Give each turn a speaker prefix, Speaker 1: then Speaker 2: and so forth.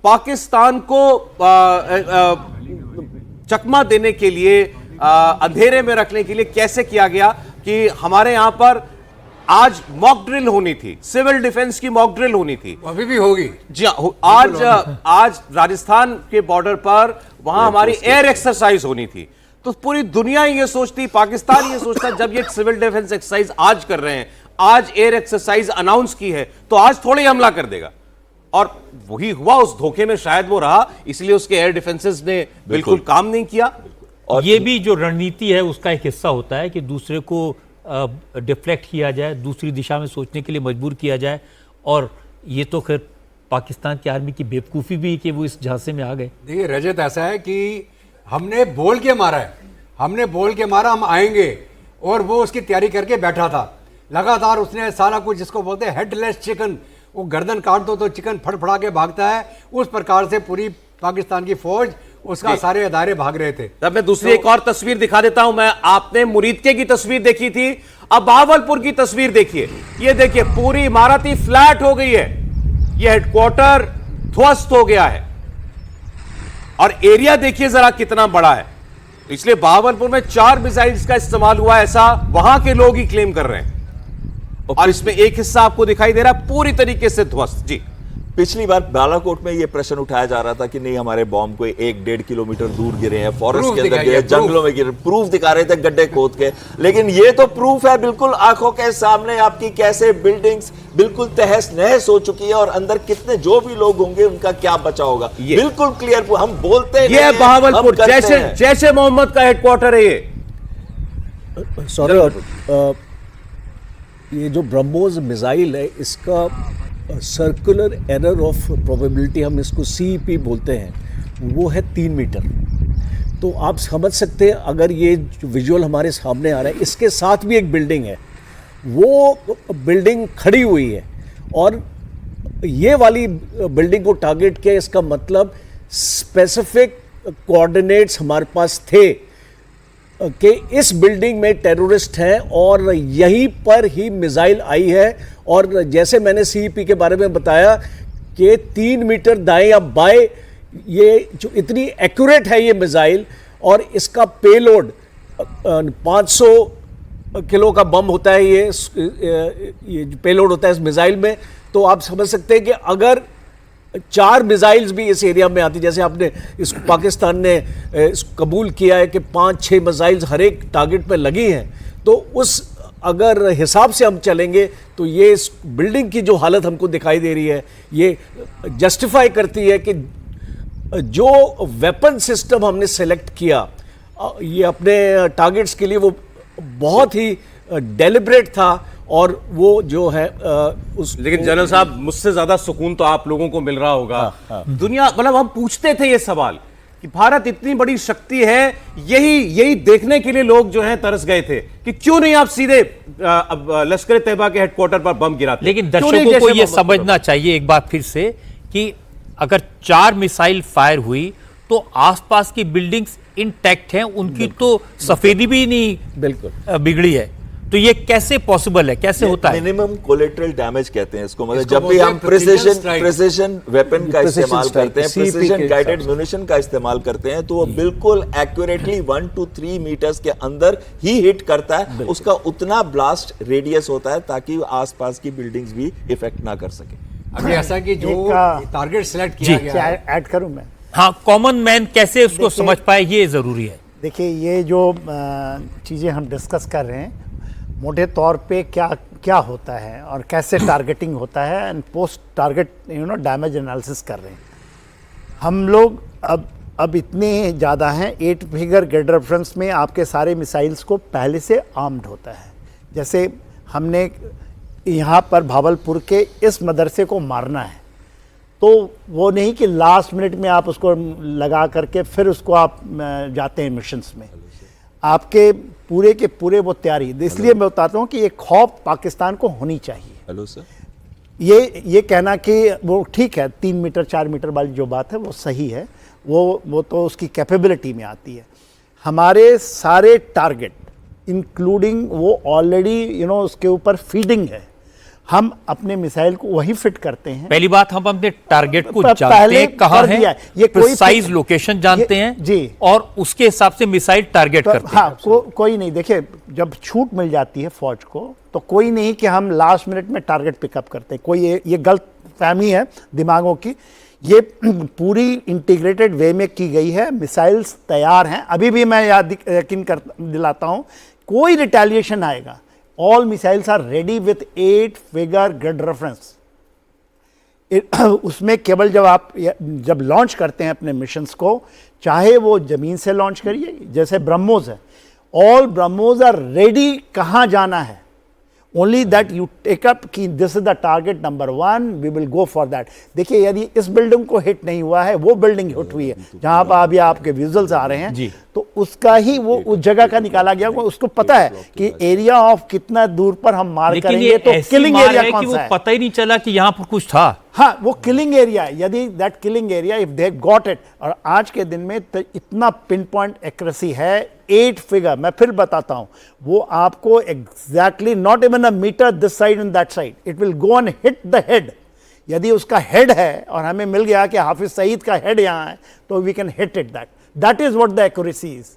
Speaker 1: पाकिस्तान को चकमा देने के लिए, अंधेरे में रखने के लिए कैसे किया गया कि हमारे यहां पर आज मॉक ड्रिल होनी थी, सिविल डिफेंस की मॉक ड्रिल होनी थी,
Speaker 2: अभी भी होगी
Speaker 1: जी आज राजस्थान के बॉर्डर पर वहां हमारी एयर एक्सरसाइज होनी थी। तो पूरी दुनिया ये सोचती, पाकिस्तान ये सोचता, जब ये सिविल डिफेंस एक्सरसाइज आज कर रहे हैं, आज एयर एक्सरसाइज अनाउंस की है, तो आज थोड़ी हमला कर देगा। और वही हुआ, उस धोखे में शायद वो रहा, इसलिए उसके एयर डिफेंसेस ने बिल्कुल काम नहीं किया।
Speaker 3: और ये भी जो रणनीति है उसका एक हिस्सा होता है कि दूसरे को डिफ्लेक्ट किया जाए, दूसरी दिशा में सोचने के लिए मजबूर किया जाए। और ये तो खैर पाकिस्तान की आर्मी की बेवकूफ़ी भी कि वो इस झांसे में आ गए।
Speaker 2: देखिए रजत, ऐसा है कि हमने बोल के मारा है, हमने बोल के मारा हम आएंगे, और वो उसकी तैयारी करके बैठा था लगातार। उसने सारा कुछ, जिसको बोलते हैं हेडलेस चिकन, वो गर्दन काट दो तो चिकन फड़फड़ा के भागता है, उस प्रकार से पूरी पाकिस्तान की फौज, उसका सारे अदारे भाग रहे थे।
Speaker 1: तब मैं दूसरी एक और तस्वीर दिखा देता हूं। मैं, आपने मुरीदके की तस्वीर देखी थी, अब बहावलपुर की तस्वीर देखिए। ये देखिए, पूरी इमारत ही फ्लैट हो गई है, ये हेडक्वार्टर ध्वस्त हो गया है, और एरिया देखिए जरा कितना बड़ा है। इसलिए बहावलपुर में 4 मिसाइल्स का इस्तेमाल हुआ, ऐसा वहां के लोग ही क्लेम कर रहे हैं। और इसमें एक हिस्सा आपको दिखाई दे रहा है पूरी तरीके से ध्वस्त। जी,
Speaker 4: पिछली बार बालाकोट में ये प्रश्न उठाया जा रहा था कि नहीं, हमारे बॉम्ब कोई 1-1.5 किलोमीटर दूर गिरे हैं, फॉरेस्ट के अंदर गिरे, जंगलों में गिरे, प्रूफ दिखा रहे थे गड्ढे खोद के। लेकिन ये तो प्रूफ है बिल्कुल आंखों के सामने आपकी, कैसे बिल्डिंग्स बिल्कुल तहस नहस हो चुकी है, और अंदर कितने जो भी लोग होंगे उनका क्या बचा होगा, बिल्कुल क्लियर। हम बोलते हैं
Speaker 1: ये बहावलपुर जैसे मोहम्मद का हेडक्वार्टर है ये।
Speaker 5: सॉरी, ये जो ब्रह्मोस मिसाइल है, इसका सर्कुलर एरर ऑफ प्रोबेबिलिटी, हम इसको CEP बोलते हैं, वो है 3 मीटर। तो आप समझ सकते हैं, अगर ये जो विजुअल हमारे सामने आ रहा है, इसके साथ भी एक बिल्डिंग है, वो बिल्डिंग खड़ी हुई है, और ये वाली बिल्डिंग को टारगेट किया। इसका मतलब स्पेसिफिक कोऑर्डिनेट्स हमारे पास थे कि इस बिल्डिंग में टेररिस्ट हैं, और यहीं पर ही मिसाइल आई है। और जैसे मैंने CEP के बारे में बताया कि 3 मीटर दाएं या बाएं, ये जो इतनी एक्यूरेट है ये मिसाइल, और इसका पेलोड 500 किलो का बम होता है, ये जो पेलोड होता है इस मिसाइल में। तो आप समझ सकते हैं कि अगर 4 मिसाइल्स भी इस एरिया में आती, जैसे आपने इस पाकिस्तान ने कबूल किया है कि 5-6 मिसाइल्स हर एक टारगेट पे लगी हैं, तो उस अगर हिसाब से हम चलेंगे तो ये इस बिल्डिंग की जो हालत हमको दिखाई दे रही है, ये जस्टिफाई करती है कि जो वेपन सिस्टम हमने सेलेक्ट किया ये अपने टारगेट्स के लिए, वो बहुत ही डेलिब्रेट था। और वो जो है
Speaker 1: लेकिन जनरल साहब, मुझसे ज्यादा सुकून तो आप लोगों को मिल रहा होगा। दुनिया, मतलब हम पूछते थे ये सवाल कि भारत इतनी बड़ी शक्ति है, यही देखने के लिए लोग जो हैं तरस गए थे कि क्यों नहीं आप सीधे लश्कर तैयबा के हेडक्वार्टर पर बम गिराते।
Speaker 3: लेकिन दर्शकों को यह समझना चाहिए एक बात फिर से कि अगर 4 मिसाइल फायर हुई तो आसपास की बिल्डिंग्स इंटैक्ट हैं, उनकी तो सफेदी भी नहीं बिल्कुल बिगड़ी है। तो ये कैसे पॉसिबल है, कैसे होता है?
Speaker 4: मिनिमम कोलेटरल डैमेज कहते हैं इसको। मतलब जब भी हम प्रिसिजन वेपन का इस्तेमाल करते हैं, प्रिसिजन गाइडेड म्यूनिशन का इस्तेमाल करते हैं, तो वो बिल्कुल एक्यूरेटली 1 to 3 मीटर्स के अंदर ही हिट करता है। उसका उतना ब्लास्ट रेडियस होता है ताकि आसपास की बिल्डिंग्स भी इफेक्ट ना कर सके।
Speaker 2: अभी ऐसा कि जो टारगेट सिलेक्ट किया गया है,
Speaker 6: ऐड करूं मैं,
Speaker 3: हाँ, कॉमन मैन कैसे उसको समझ पाए, ये जरूरी है।
Speaker 6: देखिए, ये जो चीजें हम डिस्कस कर रहे हैं, मोटे तौर पे क्या होता है और कैसे टारगेटिंग होता है, and post target damage analysis कर रहे हैं हम लोग। अब इतने ज़्यादा हैं, 8 फिगर ग्रेड रेफरेंस में आपके सारे मिसाइल्स को पहले से आर्म्ड होता है। जैसे हमने यहाँ पर भावलपुर के इस मदरसे को मारना है, तो वो नहीं कि लास्ट मिनट में आप उसको लगा करके फिर उसको आप जाते हैं मिशंस में, आपके पूरे के पूरे वो तैयारी। इसलिए मैं बताता हूँ कि ये खौफ पाकिस्तान को होनी चाहिए।
Speaker 4: हेलो सर,
Speaker 6: ये कहना कि वो ठीक है, 3 मीटर 4 मीटर वाली जो बात है वो सही है, वो तो उसकी कैपेबिलिटी में आती है। हमारे सारे टारगेट इंक्लूडिंग वो ऑलरेडी उसके ऊपर फीडिंग है। हम अपने मिसाइल को वही फिट करते हैं।
Speaker 3: पहली बात, हम अपने टारगेट को
Speaker 6: पहले
Speaker 3: जानते हैं कहाँ
Speaker 6: कर दिया
Speaker 3: है,
Speaker 6: है। ये कोई
Speaker 3: प्रिसाइज लोकेशन जानते
Speaker 6: ये-
Speaker 3: हैं
Speaker 6: जी।
Speaker 3: और उसके हिसाब से मिसाइल टारगेट
Speaker 6: तो
Speaker 3: करते
Speaker 6: हाँ,
Speaker 3: हैं।
Speaker 6: कोई नहीं, देखिए जब छूट मिल जाती है फौज को तो कोई नहीं कि हम लास्ट मिनट में टारगेट पिकअप करते हैं। कोई ये गलत फहमी है दिमागों की। ये पूरी इंटीग्रेटेड वे में की गई है। मिसाइल्स तैयार हैं। अभी भी मैं यकीन कर दिलाता हूं, कोई रिटेलिएशन आएगा, all missiles are ready with 8 figure grid reference. उसमें केवल जब लॉन्च करते हैं अपने मिशंस को, चाहे वो जमीन से लॉन्च करिए, जैसे ब्रह्मोस है, ऑल ब्रह्मोस आर रेडी कहां जाना है, only that you take up कि this is the target number 1, we will go for that. देखिए यदि इस बिल्डिंग को हिट नहीं हुआ है, वो बिल्डिंग हिट हुई है जहां पर अभी आपके विजुअल्स आ रहे हैं, तो उसका ही वो उस जगह का निकाला गया। उसको पता है कि एरिया ऑफ कितना दूर पर हम मार
Speaker 3: लेकिन
Speaker 6: करेंगे,
Speaker 3: ये
Speaker 6: तो
Speaker 3: ऐसी
Speaker 6: किलिंग
Speaker 3: मार
Speaker 6: एरिया
Speaker 3: है
Speaker 6: कौन
Speaker 3: कि वो
Speaker 6: सा है।
Speaker 3: पता ही नहीं चला कि यहाँ पर कुछ था।
Speaker 6: हाँ, वो किलिंग एरिया है। यदि that killing area if they got it, और आज के दिन में तो इतना पिन पॉइंट एक्यूरेसी है, 8 फिगर, मैं फिर बताता हूं, वो आपको exactly not even a meter this side and that side, it will go and hit the head. यदि उसका हेड है और हमें मिल गया कि हाफिज सईद का हेड यहां है, तो we can hit it. That is what the accuracy is.